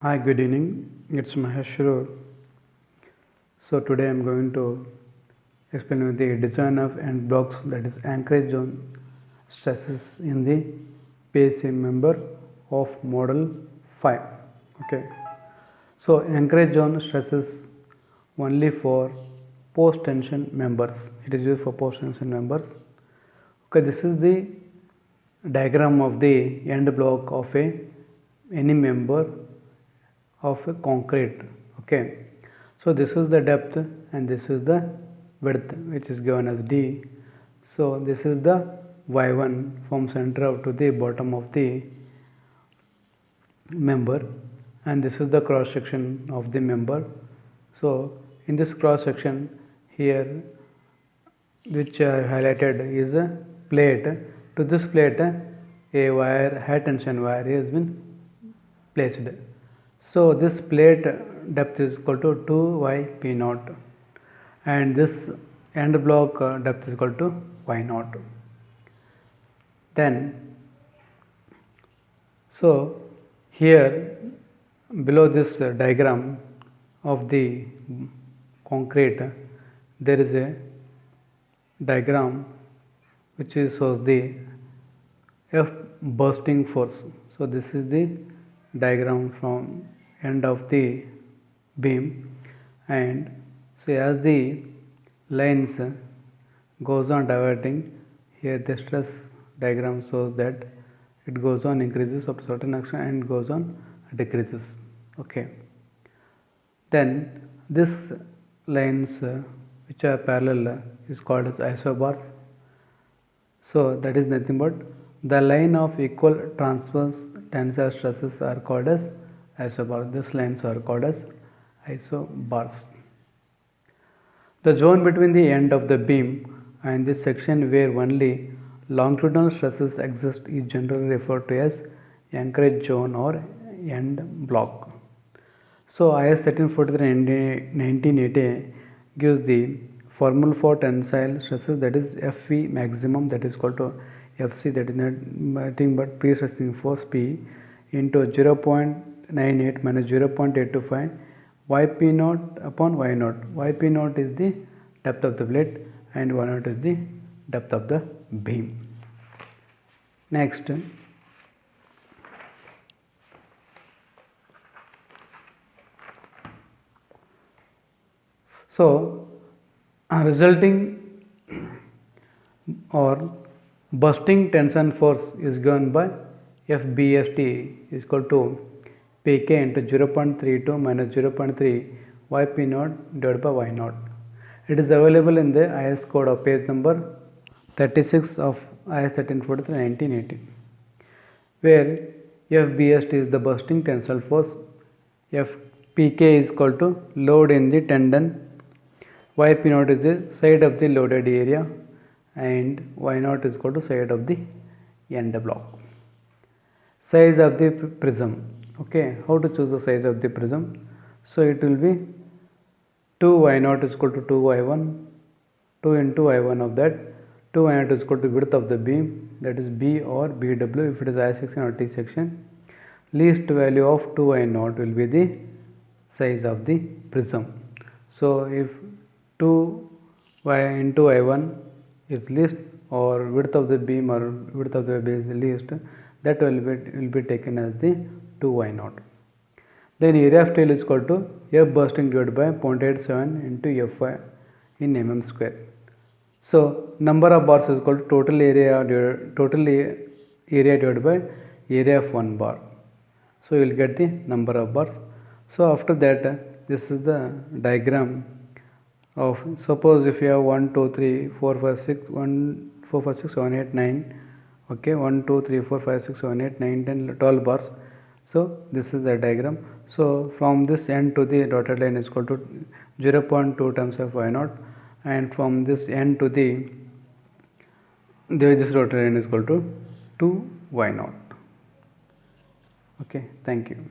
Hi, good evening. It's Mahesh Shroor. So today I'm going to explain you the design of end blocks, that is anchorage zone stresses in the PSA member of model 5. Okay. So anchorage zone stresses only for post tension members. It is used for post tension members. Okay, this is the diagram of the end block of any member of a concrete. Okay, so this is the depth and this is the width, which is given as d. So this is the y1 from center up to the bottom of the member, and this is the cross section of the member. So in this cross section here, which I highlighted, is a plate. To this plate a wire, high tension wire, has been placed. So this plate depth is equal to 2y p0 and this end block depth is equal to y0. Then so here below this diagram of the concrete, there is a diagram which shows the F bursting force. So this is the diagram from end of the beam, and so as the lines goes on diverting, here the stress diagram shows that it goes on increases up to certain action and goes on decreases. Okay, then this lines which are parallel is called as isobars. So that is nothing but the line of equal transverse tensile stresses are called as isobars. These lines are called as isobars. The zone between the end of the beam and this section where only longitudinal stresses exist is generally referred to as anchorage zone or end block. So IS 1343 and 1980 gives the formula for tensile stresses, that is Fv maximum, that is equal to Fc, that is nothing but pre-stressing force P into 0.98 minus 0.825 yp0 upon y0. Yp0 is the depth of the plate and y0 is the depth of the beam. Next, so resulting or bursting tension force is given by FBST is equal to Pk into 0.32 minus 0.3 Yp0 divided by Y0. It is available in the IS code of page number 36 of IS 1343 1980, where FBST is the bursting tensile force, Fpk is equal to load in the tendon, Yp0 is the side of the loaded area, and y0 is equal to side of the end block. Size of the prism. Okay, how to choose the size of the prism? So it will be 2y0 is equal to 2y1, 2 into y1 of that, 2y0 is equal to width of the beam, that is B or BW if it is I section or T section. Least value of 2y0 will be the size of the prism. So if 2y into y1 is least, or width of the beam or width of the base is least, that will be taken as the 2y0. Then area of tail is equal to F bursting divided by 0.87 into Fy in mm square. So number of bars is equal to total area divided by area of one bar. So you will get the number of bars. So after that, this is the diagram of, suppose if you have 1 2 3 4 5 6 1 4 5 6 7 8 9, okay, 1 2 3 4 5 6 7 8 9 10 12 bars. So this is the diagram. So from this end to the dotted line is equal to 0.2 times of y0, and from this end to the this dotted line is equal to 2 y0. Okay, thank you.